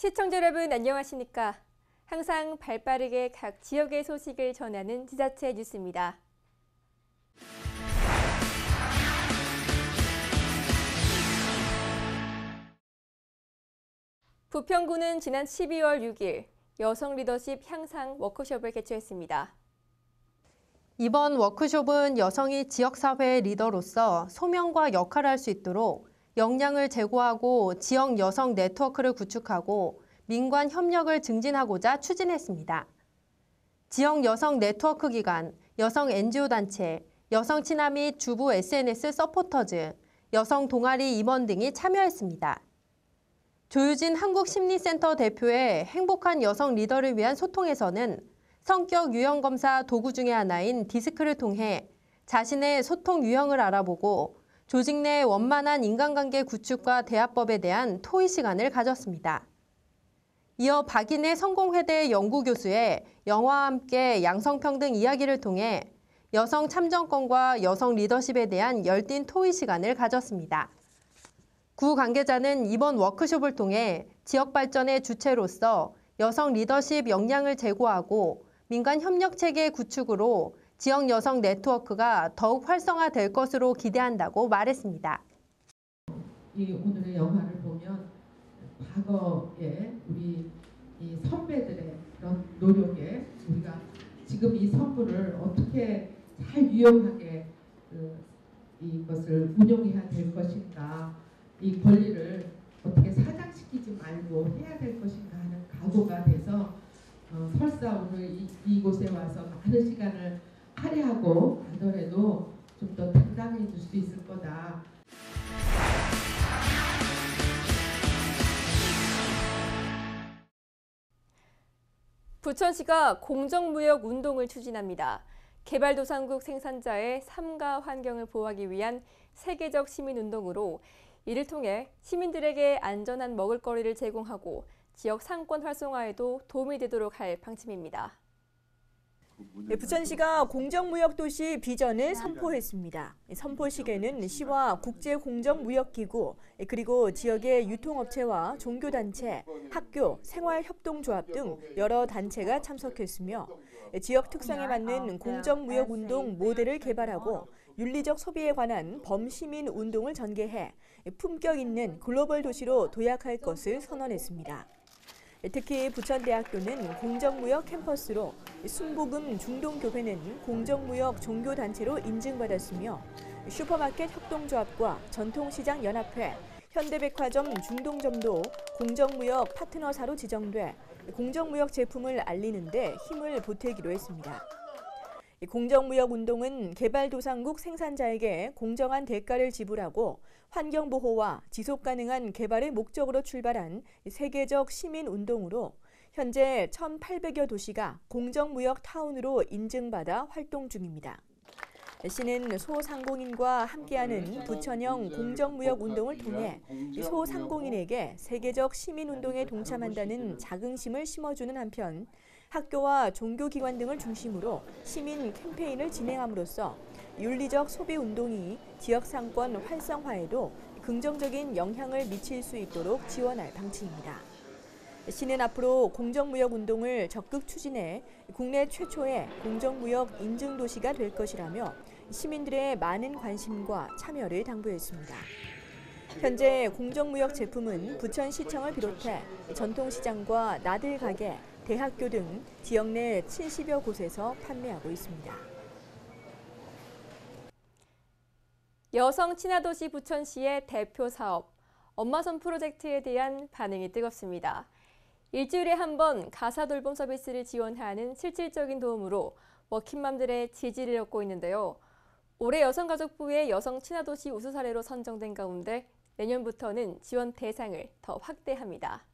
시청자 여러분 안녕하십니까? 항상 발빠르게 각 지역의 소식을 전하는 지자체 뉴스입니다. 부평구는 지난 12월 6일 여성 리더십 향상 워크숍을 개최했습니다. 이번 워크숍은 여성이 지역사회의 리더로서 소명과 역할을 할 수 있도록 역량을 제고하고 지역 여성 네트워크를 구축하고 민관 협력을 증진하고자 추진했습니다. 지역 여성 네트워크 기관, 여성 NGO 단체, 여성 친화 및 주부 SNS 서포터즈, 여성 동아리 임원 등이 참여했습니다. 조유진 한국심리센터 대표의 행복한 여성 리더를 위한 소통에서는 성격 유형 검사 도구 중의 하나인 디스크를 통해 자신의 소통 유형을 알아보고 조직 내 원만한 인간관계 구축과 대화법에 대한 토의 시간을 가졌습니다. 이어 박인혜 성공회대 연구교수의 영화와 함께 양성평등 이야기를 통해 여성 참정권과 여성 리더십에 대한 열띤 토의 시간을 가졌습니다. 구 관계자는 이번 워크숍을 통해 지역 발전의 주체로서 여성 리더십 역량을 제고하고 민간 협력 체계 구축으로 지역 여성 네트워크가 더욱 활성화될 것으로 기대한다고 말했습니다. 이 오늘의 영화를 보면 과거에 우리 이 선배들의 그런 노력에 우리가 지금 이 선물을 어떻게 잘 유용하게 이것을 운용해야 될 것인가, 이 권리를 어떻게 사장시키지 말고 해야 될 것인가 하는 각오가 돼서 설사 오늘 이곳에 와서 많은 시간을 할애하고 가더라도 좀 더 당당해질 수 있을 거다. 부천시가 공정무역 운동을 추진합니다. 개발도상국 생산자의 삶과 환경을 보호하기 위한 세계적 시민운동으로 이를 통해 시민들에게 안전한 먹을거리를 제공하고 지역 상권 활성화에도 도움이 되도록 할 방침입니다. 부천시가 공정무역도시 비전을 선포했습니다. 선포식에는 시와 국제공정무역기구 그리고 지역의 유통업체와 종교단체, 학교, 생활협동조합 등 여러 단체가 참석했으며 지역 특성에 맞는 공정무역운동 모델을 개발하고 윤리적 소비에 관한 범시민운동을 전개해 품격 있는 글로벌 도시로 도약할 것을 선언했습니다. 특히 부천대학교는 공정무역 캠퍼스로 순복음 중동교회는 공정무역 종교단체로 인증받았으며 슈퍼마켓 협동조합과 전통시장연합회, 현대백화점 중동점도 공정무역 파트너사로 지정돼 공정무역 제품을 알리는 데 힘을 보태기로 했습니다. 공정무역 운동은 개발도상국 생산자에게 공정한 대가를 지불하고 환경보호와 지속가능한 개발의 목적으로 출발한 세계적 시민운동으로 현재 1,800여 도시가 공정무역 타운으로 인증받아 활동 중입니다. 시는 소상공인과 함께하는 부천형 공정무역 운동을 통해 소상공인에게 세계적 시민운동에 동참한다는 자긍심을 심어주는 한편 학교와 종교기관 등을 중심으로 시민 캠페인을 진행함으로써 윤리적 소비운동이 지역상권 활성화에도 긍정적인 영향을 미칠 수 있도록 지원할 방침입니다. 시는 앞으로 공정무역 운동을 적극 추진해 국내 최초의 공정무역 인증도시가 될 것이라며 시민들의 많은 관심과 참여를 당부했습니다. 현재 공정무역 제품은 부천시청을 비롯해 전통시장과 나들가게, 대학교 등 지역 내 70여 곳에서 판매하고 있습니다. 여성 친화도시 부천시의 대표 사업, 엄마손 프로젝트에 대한 반응이 뜨겁습니다. 일주일에 한 번 가사돌봄 서비스를 지원하는 실질적인 도움으로 워킹맘들의 지지를 얻고 있는데요. 올해 여성가족부의 여성 친화도시 우수 사례로 선정된 가운데 내년부터는 지원 대상을 더 확대합니다.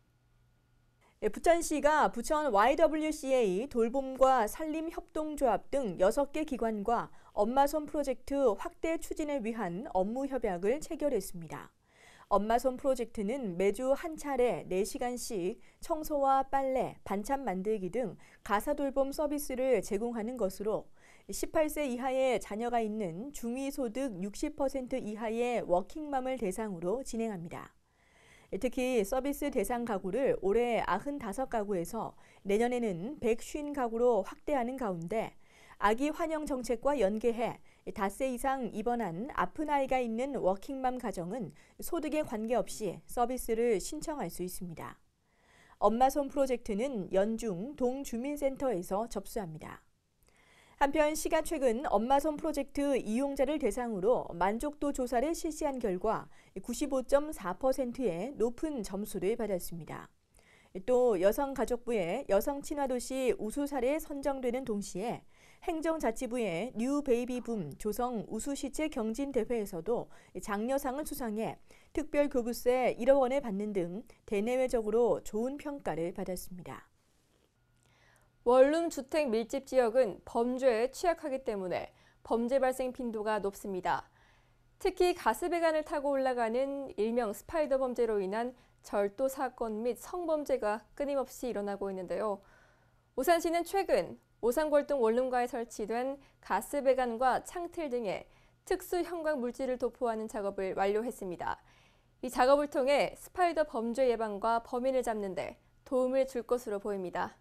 부천시가 부천 YWCA 돌봄과 산림협동조합 등 6개 기관과 엄마손 프로젝트 확대 추진을 위한 업무 협약을 체결했습니다. 엄마손 프로젝트는 매주 한 차례 4시간씩 청소와 빨래, 반찬 만들기 등 가사돌봄 서비스를 제공하는 것으로 18세 이하의 자녀가 있는 중위소득 60% 이하의 워킹맘을 대상으로 진행합니다. 특히 서비스 대상 가구를 올해 95가구에서 내년에는 150가구로 확대하는 가운데 아기 환영 정책과 연계해 닷새 이상 입원한 아픈 아이가 있는 워킹맘 가정은 소득에 관계없이 서비스를 신청할 수 있습니다. 엄마손 프로젝트는 연중 동주민센터에서 접수합니다. 한편 시가 최근 엄마손 프로젝트 이용자를 대상으로 만족도 조사를 실시한 결과 95.4%의 높은 점수를 받았습니다. 또 여성가족부의 여성친화도시 우수 사례에 선정되는 동시에 행정자치부의 뉴 베이비붐 조성 우수시체 경진대회에서도 장려상을 수상해 특별교부세 1억 원을 받는 등 대내외적으로 좋은 평가를 받았습니다. 원룸 주택 밀집 지역은 범죄에 취약하기 때문에 범죄 발생 빈도가 높습니다. 특히 가스배관을 타고 올라가는 일명 스파이더 범죄로 인한 절도 사건 및 성범죄가 끊임없이 일어나고 있는데요. 오산시는 최근 오산골동 원룸가에 설치된 가스배관과 창틀 등의 특수 형광 물질을 도포하는 작업을 완료했습니다. 이 작업을 통해 스파이더 범죄 예방과 범인을 잡는 데 도움을 줄 것으로 보입니다.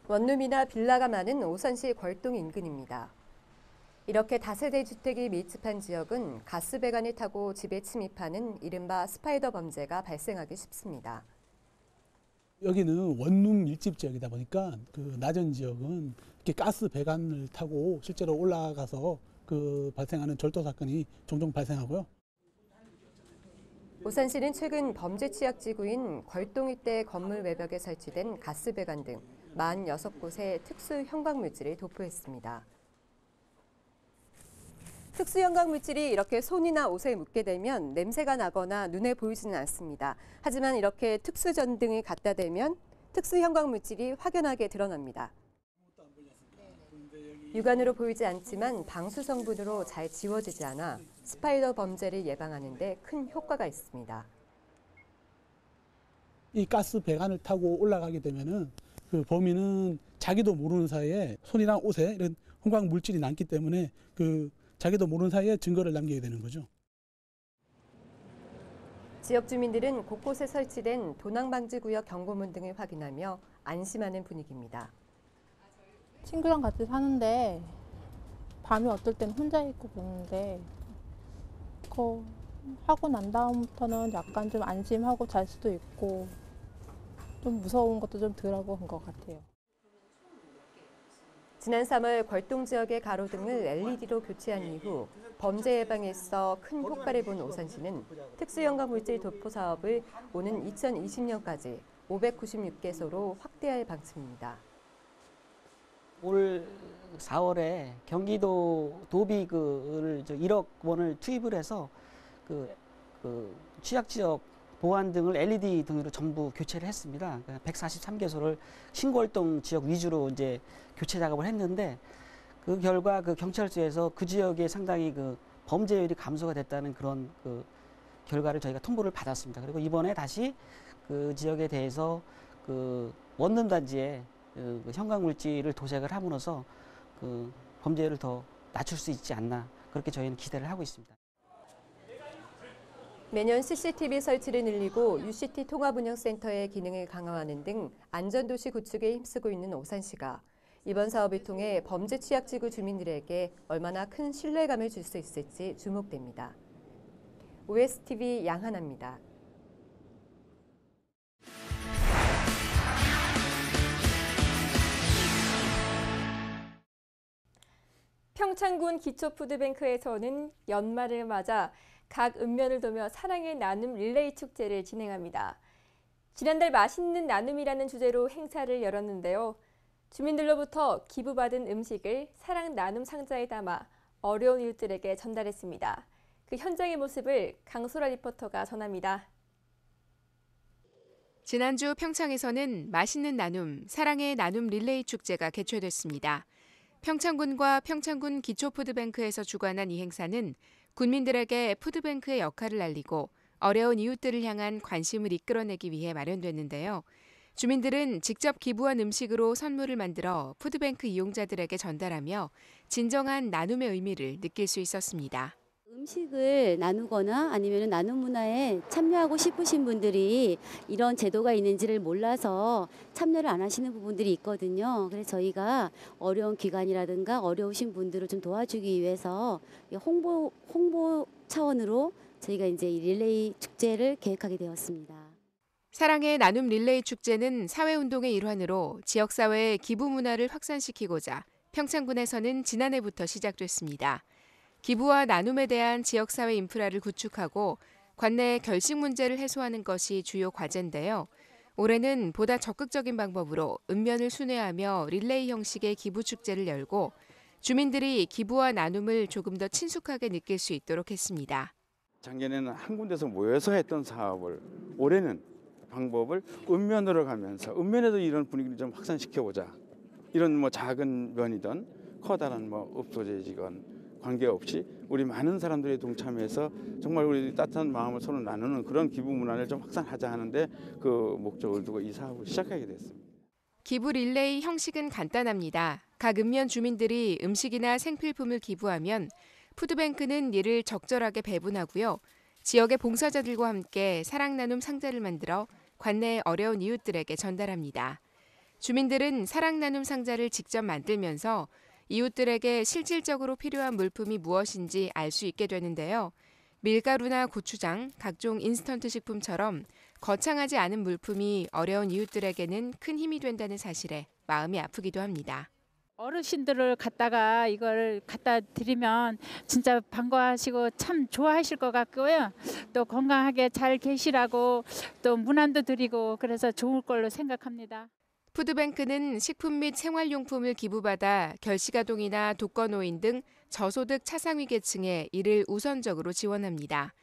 원룸이나 빌라가 많은 오산시 걸동 인근입니다. 이렇게 다세대 주택이 밀집한 지역은 가스배관을 타고 집에 침입하는 이른바 스파이더 범죄가 발생하기 쉽습니다. 여기는 원룸 밀집 지역이다 보니까 그 낮은 지역은 이렇게 가스 배관을 타고 실제로 올라가서 그 발생하는 절도 사건이 종종 발생하고요. 오산시는 최근 범죄 취약 지구인 걸동 일대 건물 외벽에 설치된 가스 배관 등 46곳에 특수 형광 물질을 도포했습니다. 특수 형광 물질이 이렇게 손이나 옷에 묻게 되면 냄새가 나거나 눈에 보이지는 않습니다. 하지만 이렇게 특수 전등을 갖다 대면 특수 형광 물질이 확연하게 드러납니다. 육안으로 보이지 않지만 방수 성분으로 잘 지워지지 않아 스파이더 범죄를 예방하는 데 큰 효과가 있습니다. 이 가스 배관을 타고 올라가게 되면은 그 범인은 자기도 모르는 사이에 손이랑 옷에 이런 형광 물질이 남기 때문에 그 자기도 모르는 사이에 증거를 남기게 되는 거죠. 지역 주민들은 곳곳에 설치된 도난방지구역 경고문 등을 확인하며 안심하는 분위기입니다. 친구랑 같이 사는데 밤에 어떨 땐 혼자 있고 그러는데 그거 하고 난 다음부터는 약간 좀 안심하고 잘 수도 있고 좀 무서운 것도 좀 덜하고 한 것 같아요. 지난 3월 걸동 지역의 가로등을 LED로 교체한 이후 범죄 예방에 있어 큰 효과를 본 오산시는 특수형광 물질 도포 사업을 오는 2020년까지 596개소로 확대할 방침입니다. 올 4월에 경기도 도비를 1억 원을 투입을 해서 그 취약지역 보안 등을 LED 등으로 전부 교체를 했습니다. 143개소를 신골동 지역 위주로 이제 교체 작업을 했는데 그 결과 그 경찰서에서 그 지역에 상당히 그 범죄율이 감소가 됐다는 그런 그 결과를 저희가 통보를 받았습니다. 그리고 이번에 다시 그 지역에 대해서 그 원룸 단지에 그 형광 물질을 도색을 함으로써 그 범죄율을 더 낮출 수 있지 않나 그렇게 저희는 기대를 하고 있습니다. 매년 CCTV 설치를 늘리고 UCT 통합운영센터의 기능을 강화하는 등 안전도시 구축에 힘쓰고 있는 오산시가 이번 사업을 통해 범죄 취약지구 주민들에게 얼마나 큰 신뢰감을 줄 수 있을지 주목됩니다. OSTV 양하나입니다. 평창군 기초푸드뱅크에서는 연말을 맞아 각 읍면을 도며 사랑의 나눔 릴레이 축제를 진행합니다. 지난달 맛있는 나눔이라는 주제로 행사를 열었는데요. 주민들로부터 기부받은 음식을 사랑 나눔 상자에 담아 어려운 이웃들에게 전달했습니다. 그 현장의 모습을 강소라 리포터가 전합니다. 지난주 평창에서는 맛있는 나눔, 사랑의 나눔 릴레이 축제가 개최됐습니다. 평창군과 평창군 기초푸드뱅크에서 주관한 이 행사는 군민들에게 푸드뱅크의 역할을 알리고 어려운 이웃들을 향한 관심을 이끌어내기 위해 마련됐는데요. 주민들은 직접 기부한 음식으로 선물을 만들어 푸드뱅크 이용자들에게 전달하며 진정한 나눔의 의미를 느낄 수 있었습니다. 음식을 나누거나 아니면 나눔 문화에 참여하고 싶으신 분들이 이런 제도가 있는지를 몰라서 참여를 안 하시는 부분들이 있거든요. 그래서 저희가 어려운 기관이라든가 어려우신 분들을 좀 도와주기 위해서 홍보 차원으로 저희가 이제 이 릴레이 축제를 계획하게 되었습니다. 사랑의 나눔 릴레이 축제는 사회운동의 일환으로 지역사회의 기부 문화를 확산시키고자 평창군에서는 지난해부터 시작됐습니다. 기부와 나눔에 대한 지역사회 인프라를 구축하고 관내의 결식 문제를 해소하는 것이 주요 과제인데요. 올해는 보다 적극적인 방법으로 읍면을 순회하며 릴레이 형식의 기부 축제를 열고 주민들이 기부와 나눔을 조금 더 친숙하게 느낄 수 있도록 했습니다. 작년에는 한 군데서 모여서 했던 사업을 올해는 방법을 읍면으로 가면서 읍면에도 이런 분위기를 좀 확산시켜보자. 이런 뭐 작은 면이든 커다란 뭐 업소재직원 관계없이 우리 많은 사람들이 동참해서 정말 우리 따뜻한 마음을 서로 나누는 그런 기부 문화를 좀 확산하자 하는데 그 목적을 두고 이 사업을 시작하게 됐습니다. 기부 릴레이 형식은 간단합니다. 각 읍면 주민들이 음식이나 생필품을 기부하면 푸드뱅크는 이를 적절하게 배분하고요. 지역의 봉사자들과 함께 사랑 나눔 상자를 만들어 관내의 어려운 이웃들에게 전달합니다. 주민들은 사랑 나눔 상자를 직접 만들면서 이웃들에게 실질적으로 필요한 물품이 무엇인지 알 수 있게 되는데요. 밀가루나 고추장, 각종 인스턴트 식품처럼 거창하지 않은 물품이 어려운 이웃들에게는 큰 힘이 된다는 사실에 마음이 아프기도 합니다. 어르신들을 갖다가 이걸 갖다 드리면 진짜 반가워하시고 참 좋아하실 것 같고요. 또 건강하게 잘 계시라고 또 문안도 드리고 그래서 좋을 걸로 생각합니다. 푸드뱅크는 식품 및 생활용품을 기부받아 결식아동이나 독거노인 등 저소득 차상위 계층에 이를 우선적으로 지원합니다.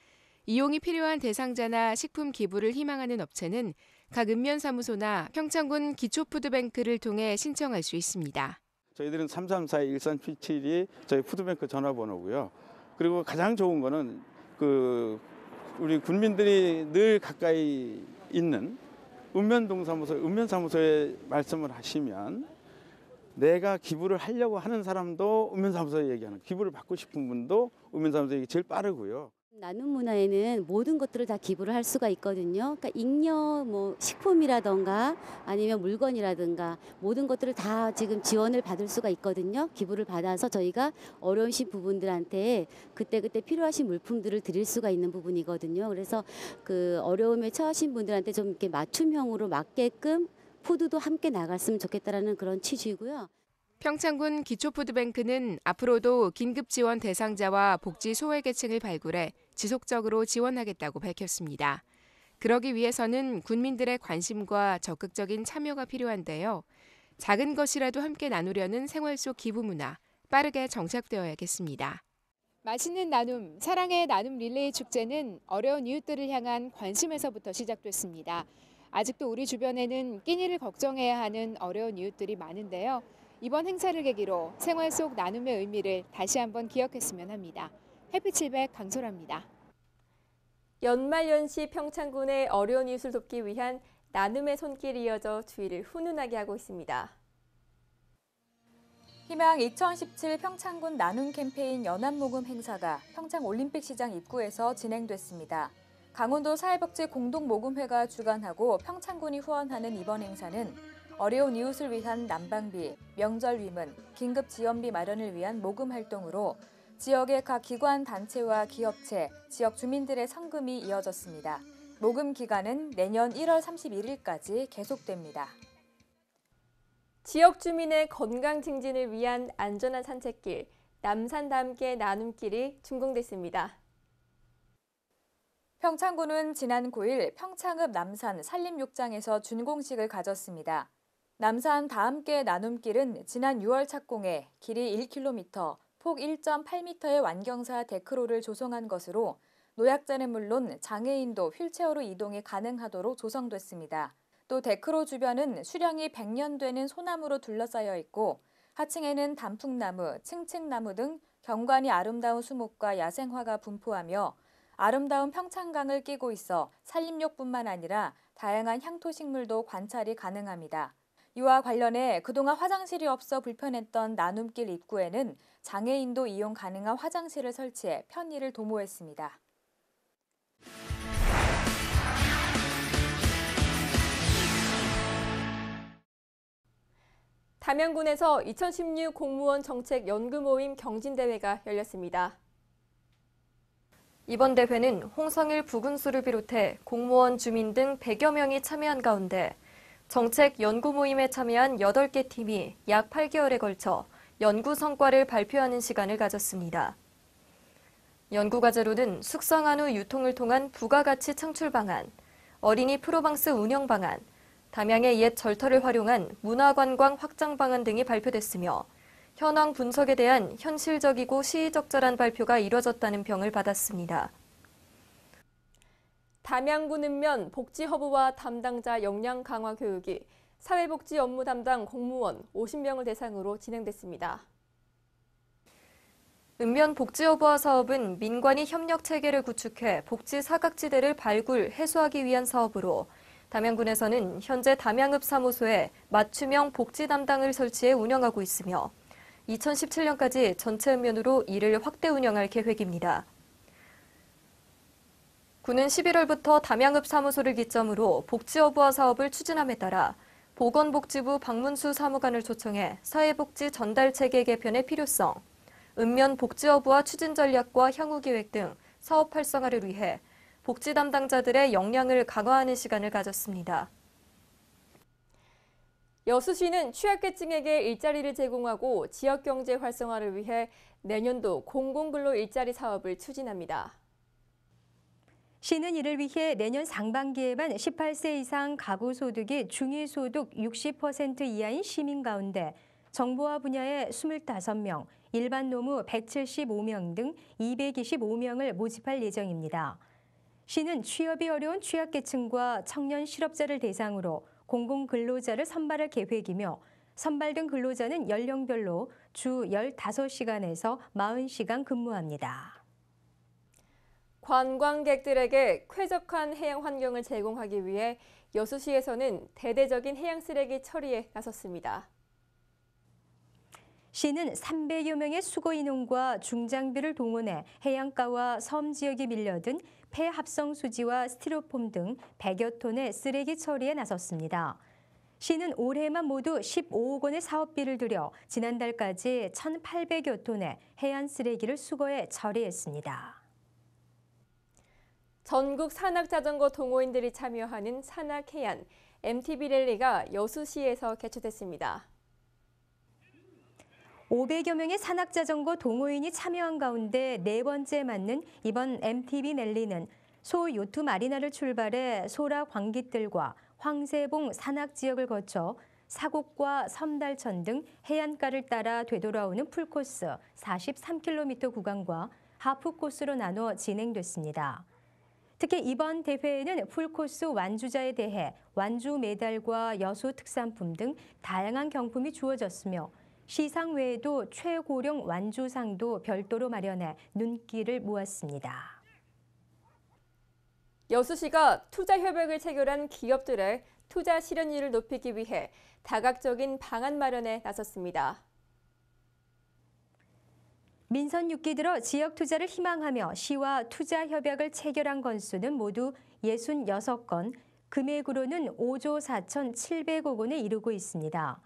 이용이 필요한 대상자나 식품 기부를 희망하는 업체는 각 읍면사무소나 평창군 기초푸드뱅크를 통해 신청할 수 있습니다. 저희들은 3342-1377이 저희 푸드뱅크 전화번호고요. 그리고 가장 좋은 거는 우리 군민들이 늘 가까이 있는 읍면사무소에 말씀을 하시면 내가 기부를 하려고 하는 사람도 읍면사무소에 얘기하는, 기부를 받고 싶은 분도 읍면사무소에 얘기 제일 빠르고요. 나눔 문화에는 모든 것들을 다 기부를 할 수가 있거든요. 그러니까 잉여 식품이라던가 아니면 물건이라든가 모든 것들을 다 지금 지원을 받을 수가 있거든요. 기부를 받아서 저희가 어려우신 부분들한테 그때그때 필요하신 물품들을 드릴 수가 있는 부분이거든요. 그래서 그 어려움에 처하신 분들한테 좀 이렇게 맞춤형으로 맞게끔 푸드도 함께 나갔으면 좋겠다라는 그런 취지고요. 평창군 기초푸드뱅크는 앞으로도 긴급지원 대상자와 복지 소외계층을 발굴해 지속적으로 지원하겠다고 밝혔습니다. 그러기 위해서는 군민들의 관심과 적극적인 참여가 필요한데요. 작은 것이라도 함께 나누려는 생활 속 기부 문화, 빠르게 정착되어야겠습니다. 맛있는 나눔, 사랑의 나눔 릴레이 축제는 어려운 이웃들을 향한 관심에서부터 시작됐습니다. 아직도 우리 주변에는 끼니를 걱정해야 하는 어려운 이웃들이 많은데요. 이번 행사를 계기로 생활 속 나눔의 의미를 다시 한번 기억했으면 합니다. 햇빛700 강소라입니다. 연말연시 평창군의 어려운 이웃을 돕기 위한 나눔의 손길이 이어져 주위를 훈훈하게 하고 있습니다. 희망 2017 평창군 나눔 캠페인 연합모금 행사가 평창올림픽시장 입구에서 진행됐습니다. 강원도 사회복지 공동모금회가 주관하고 평창군이 후원하는 이번 행사는 어려운 이웃을 위한 난방비, 명절 위문, 긴급지원비 마련을 위한 모금 활동으로 지역의 각 기관, 단체와 기업체, 지역 주민들의 성금이 이어졌습니다. 모금 기간은 내년 1월 31일까지 계속됩니다. 지역 주민의 건강 증진을 위한 안전한 산책길, 남산과 함께 나눔길이 준공됐습니다. 평창군은 지난 9일 평창읍 남산 산림욕장에서 준공식을 가졌습니다. 남산 다함께 나눔길은 지난 6월 착공해 길이 1km, 폭 1.8m의 완경사 데크로를 조성한 것으로 노약자는 물론 장애인도 휠체어로 이동이 가능하도록 조성됐습니다. 또 데크로 주변은 수령이 100년 되는 소나무로 둘러싸여 있고 하층에는 단풍나무, 층층나무 등 경관이 아름다운 수목과 야생화가 분포하며 아름다운 평창강을 끼고 있어 산림욕뿐만 아니라 다양한 향토식물도 관찰이 가능합니다. 이와 관련해 그동안 화장실이 없어 불편했던 나눔길 입구에는 장애인도 이용 가능한 화장실을 설치해 편의를 도모했습니다. 담양군에서 2016 공무원 정책 연구 모임 경진대회가 열렸습니다. 이번 대회는 홍성일 부군수를 비롯해 공무원, 주민 등 100여 명이 참여한 가운데 정책 연구 모임에 참여한 8개 팀이 약 8개월에 걸쳐 연구 성과를 발표하는 시간을 가졌습니다. 연구 과제로는 숙성한 후 유통을 통한 부가가치 창출 방안, 어린이 프로방스 운영 방안, 담양의 옛 절터를 활용한 문화관광 확장 방안 등이 발표됐으며 현황 분석에 대한 현실적이고 시의적절한 발표가 이뤄졌다는 평을 받았습니다. 담양군 읍면 복지허브와 담당자 역량 강화 교육이 사회복지 업무 담당 공무원 50명을 대상으로 진행됐습니다. 읍면 복지허브와 사업은 민관이 협력 체계를 구축해 복지 사각지대를 발굴, 해소하기 위한 사업으로 담양군에서는 현재 담양읍 사무소에 맞춤형 복지 담당을 설치해 운영하고 있으며 2017년까지 전체 읍면으로 이를 확대 운영할 계획입니다. 군은 11월부터 담양읍 사무소를 기점으로 복지허브와 사업을 추진함에 따라 보건복지부 박문수 사무관을 초청해 사회복지 전달체계 개편의 필요성, 읍면 복지허브와 추진 전략과 향후 계획 등 사업 활성화를 위해 복지 담당자들의 역량을 강화하는 시간을 가졌습니다. 여수시는 취약계층에게 일자리를 제공하고 지역경제 활성화를 위해 내년도 공공근로 일자리 사업을 추진합니다. 시는 이를 위해 내년 상반기에만 18세 이상 가구 소득이 중위소득 60% 이하인 시민 가운데 정보화 분야에 25명, 일반 노무 175명 등 225명을 모집할 예정입니다. 시는 취업이 어려운 취약계층과 청년 실업자를 대상으로 공공근로자를 선발할 계획이며 선발된 근로자는 연령별로 주 15시간에서 40시간 근무합니다. 관광객들에게 쾌적한 해양 환경을 제공하기 위해 여수시에서는 대대적인 해양 쓰레기 처리에 나섰습니다. 시는 300여 명의 수거인원과 중장비를 동원해 해안가와 섬 지역에 밀려든 폐합성 수지와 스티로폼 등 100여 톤의 쓰레기 처리에 나섰습니다. 시는 올해만 모두 15억 원의 사업비를 들여 지난달까지 1,800여 톤의 해안 쓰레기를 수거해 처리했습니다. 전국 산악자전거 동호인들이 참여하는 산악해안 MTB 랠리가 여수시에서 개최됐습니다. 500여 명의 산악자전거 동호인이 참여한 가운데 네 번째 맞는 이번 MTB 랠리는 소 요트 마리나를 출발해 소라 광깃들과 황새봉 산악지역을 거쳐 사곡과 섬달천 등 해안가를 따라 되돌아오는 풀코스 43km 구간과 하프 코스로 나눠 진행됐습니다. 특히 이번 대회에는 풀코스 완주자에 대해 완주 메달과 여수 특산품 등 다양한 경품이 주어졌으며 시상 외에도 최고령 완주상도 별도로 마련해 눈길을 모았습니다. 여수시가 투자 협약을 체결한 기업들의 투자 실현율을 높이기 위해 다각적인 방안 마련에 나섰습니다. 민선 6기 들어 지역 투자를 희망하며 시와 투자 협약을 체결한 건수는 모두 66건, 금액으로는 5조 4,700억 원에 이르고 있습니다.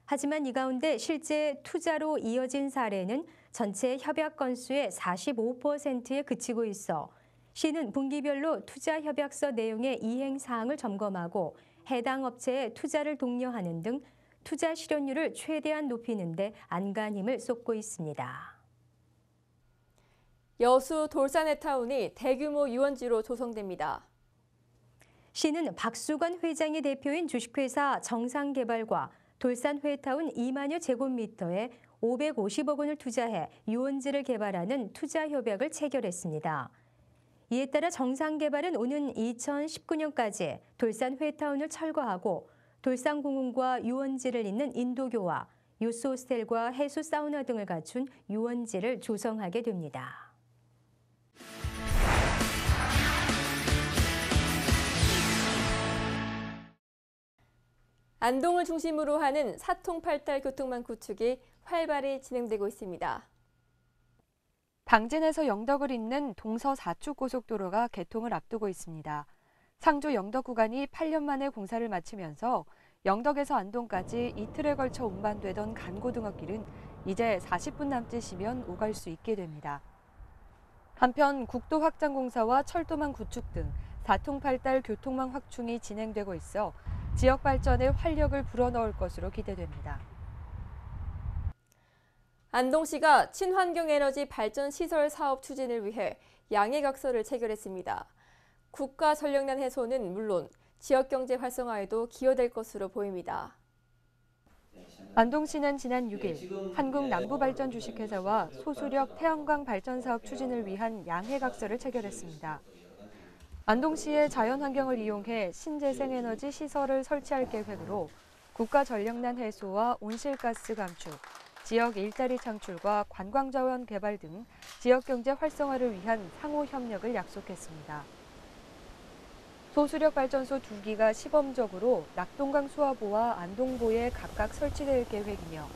하지만 이 가운데 실제 투자로 이어진 사례는 전체 협약 건수의 45%에 그치고 있어 시는 분기별로 투자 협약서 내용의 이행 사항을 점검하고 해당 업체에 투자를 독려하는 등 투자 실현율을 최대한 높이는 데 안간힘을 쏟고 있습니다. 여수 돌산해타운이 대규모 유원지로 조성됩니다. 시는 박수건 회장의 대표인 주식회사 정상개발과 돌산 회타운 2만여 제곱미터에 550억 원을 투자해 유원지를 개발하는 투자 협약을 체결했습니다. 이에 따라 정상개발은 오는 2019년까지 돌산 회타운을 철거하고 돌산공원과 유원지를 잇는 인도교와 유스 호스텔과 해수 사우나 등을 갖춘 유원지를 조성하게 됩니다. 안동을 중심으로 하는 사통팔달 교통망 구축이 활발히 진행되고 있습니다. 당진에서 영덕을 잇는 동서 4축 고속도로가 개통을 앞두고 있습니다. 상주 영덕 구간이 8년 만에 공사를 마치면서 영덕에서 안동까지 이틀에 걸쳐 운반되던 간고등어길은 이제 40분 남짓이면 오갈 수 있게 됩니다. 한편 국도 확장 공사와 철도망 구축 등 사통팔달 교통망 확충이 진행되고 있어 지역 발전에 활력을 불어넣을 것으로 기대됩니다. 안동시가 친환경에너지 발전시설 사업 추진을 위해 양해각서를 체결했습니다. 국가 전력난 해소는 물론 지역경제 활성화에도 기여될 것으로 보입니다. 안동시는 지난 6일 한국남부발전 주식회사와 소수력 태양광 발전 사업 추진을 위한 양해각서를 체결했습니다. 안동시의 자연환경을 이용해 신재생에너지 시설을 설치할 계획으로 국가 전력난 해소와 온실가스 감축, 지역 일자리 창출과 관광자원 개발 등 지역경제 활성화를 위한 상호 협력을 약속했습니다. 소수력 발전소 2기가 시범적으로 낙동강 수화보와 안동보에 각각 설치될 계획이며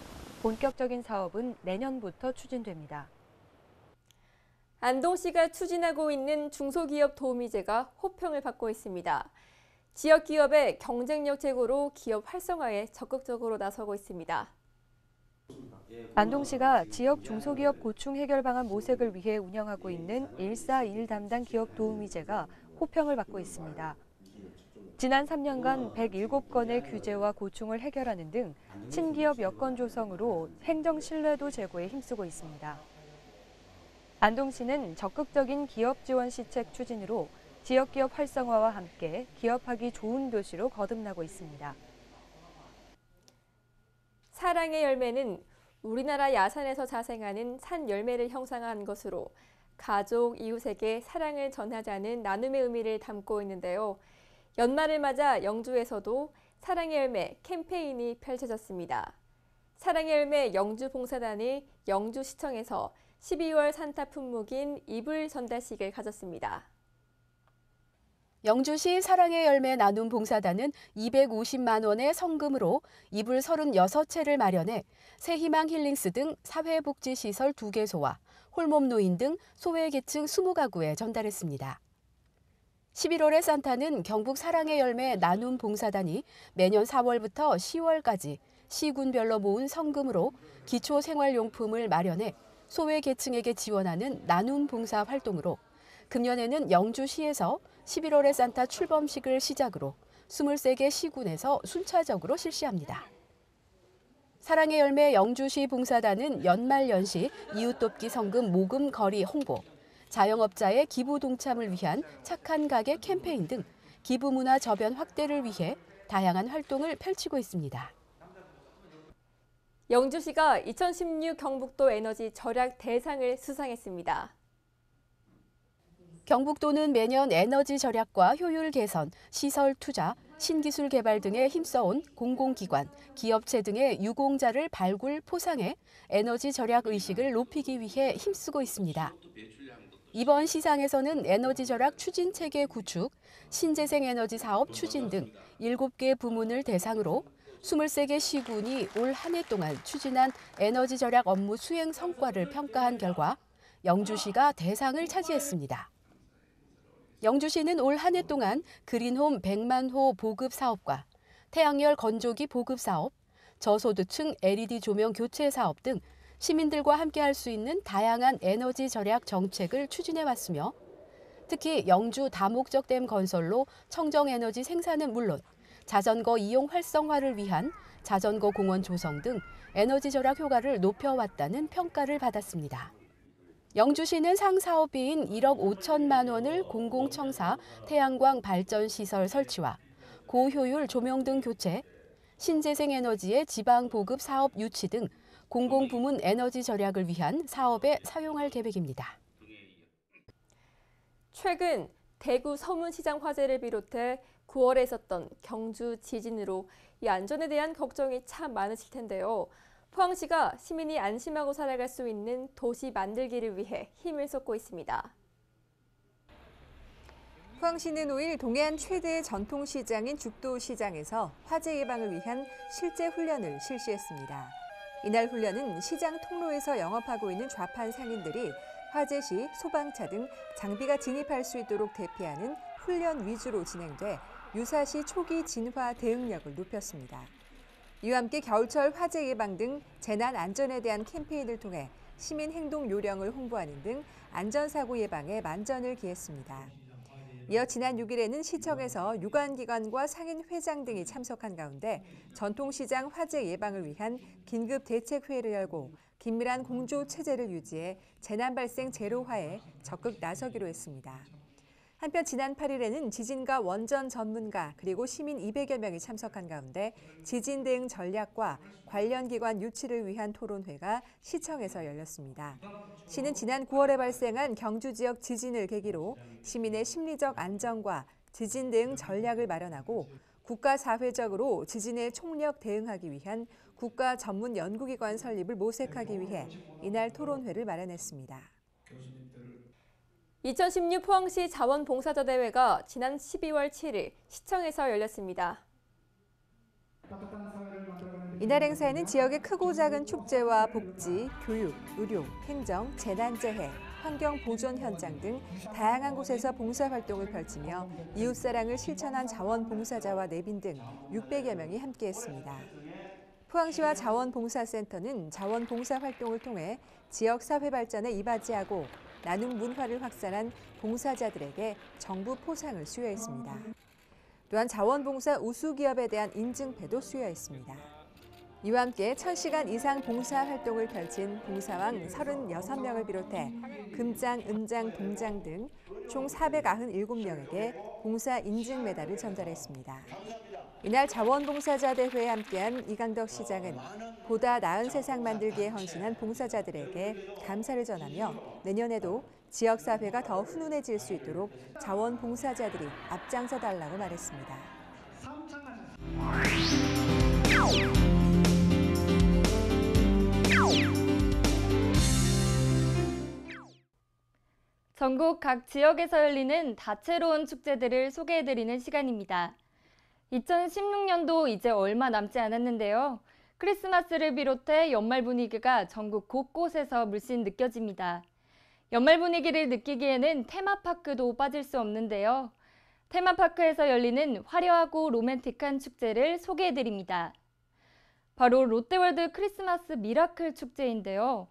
본격적인 사업은 내년부터 추진됩니다. 안동시가 추진하고 있는 중소기업 도우미제가 호평을 받고 있습니다. 지역 기업의 경쟁력 제고로 기업 활성화에 적극적으로 나서고 있습니다. 안동시가 지역 중소기업 고충 해결 방안 모색을 위해 운영하고 있는 141 담당 기업 도우미제가 호평을 받고 있습니다. 지난 3년간 107건의 규제와 고충을 해결하는 등 친기업 여건 조성으로 행정 신뢰도 제고에 힘쓰고 있습니다. 안동시는 적극적인 기업 지원 시책 추진으로 지역 기업 활성화와 함께 기업하기 좋은 도시로 거듭나고 있습니다. 사랑의 열매는 우리나라 야산에서 자생하는 산 열매를 형상한 것으로 가족, 이웃에게 사랑을 전하자는 나눔의 의미를 담고 있는데요. 연말을 맞아 영주에서도 사랑의 열매 캠페인이 펼쳐졌습니다. 사랑의 열매 영주봉사단이 영주시청에서 12월 산타 품목인 이불 전달식을 가졌습니다. 영주시 사랑의 열매 나눔 봉사단은 250만 원의 성금으로 이불 36채를 마련해 새희망 힐링스 등 사회복지시설 2개소와 홀몸 노인 등 소외계층 20가구에 전달했습니다. 11월의 산타는 경북 사랑의 열매 나눔 봉사단이 매년 4월부터 10월까지 시군별로 모은 성금으로 기초생활용품을 마련해 소외계층에게 지원하는 나눔 봉사 활동으로 금년에는 영주시에서 11월의 산타 출범식을 시작으로 23개 시군에서 순차적으로 실시합니다. 사랑의 열매 영주시 봉사단은 연말연시 이웃돕기 성금 모금 거리 홍보, 자영업자의 기부 동참을 위한 착한 가게 캠페인 등 기부 문화 저변 확대를 위해 다양한 활동을 펼치고 있습니다. 영주시가 2016 경북도 에너지 절약 대상을 수상했습니다. 경북도는 매년 에너지 절약과 효율 개선, 시설 투자, 신기술 개발 등에 힘써온 공공기관, 기업체 등의 유공자를 발굴, 포상해 에너지 절약 의식을 높이기 위해 힘쓰고 있습니다. 이번 시상에서는 에너지 절약 추진 체계 구축, 신재생 에너지 사업 추진 등 7개 부문을 대상으로 23개 시군이 올 한 해 동안 추진한 에너지 절약 업무 수행 성과를 평가한 결과 영주시가 대상을 차지했습니다. 영주시는 올 한 해 동안 그린홈 100만 호 보급 사업과 태양열 건조기 보급 사업, 저소득층 LED 조명 교체 사업 등 시민들과 함께 할 수 있는 다양한 에너지 절약 정책을 추진해 왔으며 특히 영주 다목적 댐 건설로 청정 에너지 생산은 물론 자전거 이용 활성화를 위한 자전거 공원 조성 등 에너지 절약 효과를 높여왔다는 평가를 받았습니다. 영주시는 상사업비인 1억 5천만 원을 공공청사 태양광 발전시설 설치와 고효율 조명 등 교체, 신재생 에너지의 지방 보급 사업 유치 등 공공부문 에너지 절약을 위한 사업에 사용할 계획입니다. 최근 대구 서문시장 화재를 비롯해 9월에 있었던 경주 지진으로 이 안전에 대한 걱정이 참 많으실 텐데요. 포항시가 시민이 안심하고 살아갈 수 있는 도시 만들기를 위해 힘을 쏟고 있습니다. 포항시는 5일 동해안 최대의 전통시장인 죽도시장에서 화재 예방을 위한 실제 훈련을 실시했습니다. 이날 훈련은 시장 통로에서 영업하고 있는 좌판 상인들이 화재 시 소방차 등 장비가 진입할 수 있도록 대피하는 훈련 위주로 진행돼 유사시 초기 진화 대응력을 높였습니다. 이와 함께 겨울철 화재 예방 등 재난 안전에 대한 캠페인을 통해 시민 행동 요령을 홍보하는 등 안전사고 예방에 만전을 기했습니다. 이어 지난 6일에는 시청에서 유관기관과 상인 회장 등이 참석한 가운데 전통시장 화재 예방을 위한 긴급 대책회의를 열고 긴밀한 공조 체제를 유지해 재난 발생 제로화에 적극 나서기로 했습니다. 한편 지난 8일에는 지진과 원전 전문가 그리고 시민 200여 명이 참석한 가운데 지진 대응 전략과 관련 기관 유치를 위한 토론회가 시청에서 열렸습니다. 시는 지난 9월에 발생한 경주 지역 지진을 계기로 시민의 심리적 안정과 지진 대응 전략을 마련하고 국가 사회적으로 지진에 총력 대응하기 위한 국가 전문 연구기관 설립을 모색하기 위해 이날 토론회를 마련했습니다. 2016 포항시 자원봉사자 대회가 지난 12월 7일 시청에서 열렸습니다. 이날 행사에는 지역의 크고 작은 축제와 복지, 교육, 의료, 행정, 재난재해, 환경보존 현장 등 다양한 곳에서 봉사활동을 펼치며 이웃사랑을 실천한 자원봉사자와 내빈 등 600여 명이 함께했습니다. 포항시와 자원봉사센터는 자원봉사활동을 통해 지역 사회 발전에 이바지하고 나눔 문화를 확산한 봉사자들에게 정부 포상을 수여했습니다. 또한 자원봉사 우수기업에 대한 인증패도 수여했습니다. 이와 함께 1000시간 이상 봉사활동을 펼친 봉사왕 36명을 비롯해 금장, 은장, 동장 등 총 497명에게 봉사 인증 메달을 전달했습니다. 이날 자원봉사자 대회에 함께한 이강덕 시장은 보다 나은 세상 만들기에 헌신한 봉사자들에게 감사를 전하며 내년에도 지역사회가 더 훈훈해질 수 있도록 자원봉사자들이 앞장서 달라고 말했습니다. 전국 각 지역에서 열리는 다채로운 축제들을 소개해드리는 시간입니다. 2016년도 이제 얼마 남지 않았는데요. 크리스마스를 비롯해 연말 분위기가 전국 곳곳에서 물씬 느껴집니다. 연말 분위기를 느끼기에는 테마파크도 빠질 수 없는데요. 테마파크에서 열리는 화려하고 로맨틱한 축제를 소개해드립니다. 바로 롯데월드 크리스마스 미라클 축제인데요.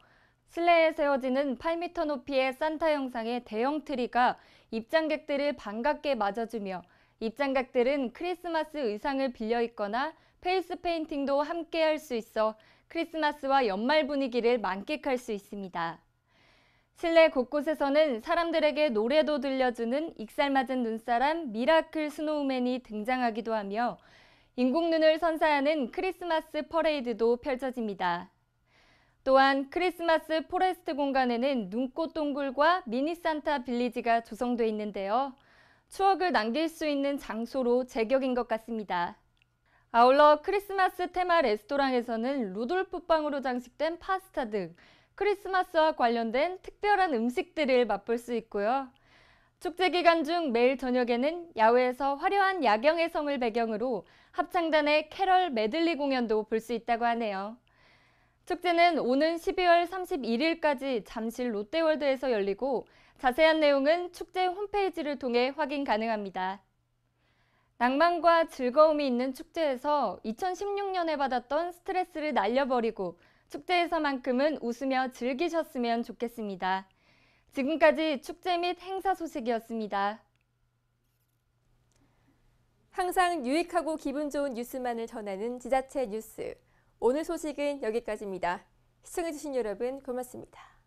실내에 세워지는 8m 높이의 산타 형상의 대형 트리가 입장객들을 반갑게 맞아주며 입장객들은 크리스마스 의상을 빌려 입거나 페이스 페인팅도 함께 할 수 있어 크리스마스와 연말 분위기를 만끽할 수 있습니다. 실내 곳곳에서는 사람들에게 노래도 들려주는 익살맞은 눈사람 미라클 스노우맨이 등장하기도 하며 인공눈을 선사하는 크리스마스 퍼레이드도 펼쳐집니다. 또한 크리스마스 포레스트 공간에는 눈꽃 동굴과 미니 산타 빌리지가 조성돼 있는데요. 추억을 남길 수 있는 장소로 제격인 것 같습니다. 아울러 크리스마스 테마 레스토랑에서는 루돌프 빵으로 장식된 파스타 등 크리스마스와 관련된 특별한 음식들을 맛볼 수 있고요. 축제 기간 중 매일 저녁에는 야외에서 화려한 야경의 섬을 배경으로 합창단의 캐럴 메들리 공연도 볼 수 있다고 하네요. 축제는 오는 12월 31일까지 잠실 롯데월드에서 열리고 자세한 내용은 축제 홈페이지를 통해 확인 가능합니다. 낭만과 즐거움이 있는 축제에서 2016년에 받았던 스트레스를 날려버리고 축제에서만큼은 웃으며 즐기셨으면 좋겠습니다. 지금까지 축제 및 행사 소식이었습니다. 항상 유익하고 기분 좋은 뉴스만을 전하는 지자체 뉴스. 오늘 소식은 여기까지입니다. 시청해주신 여러분 고맙습니다.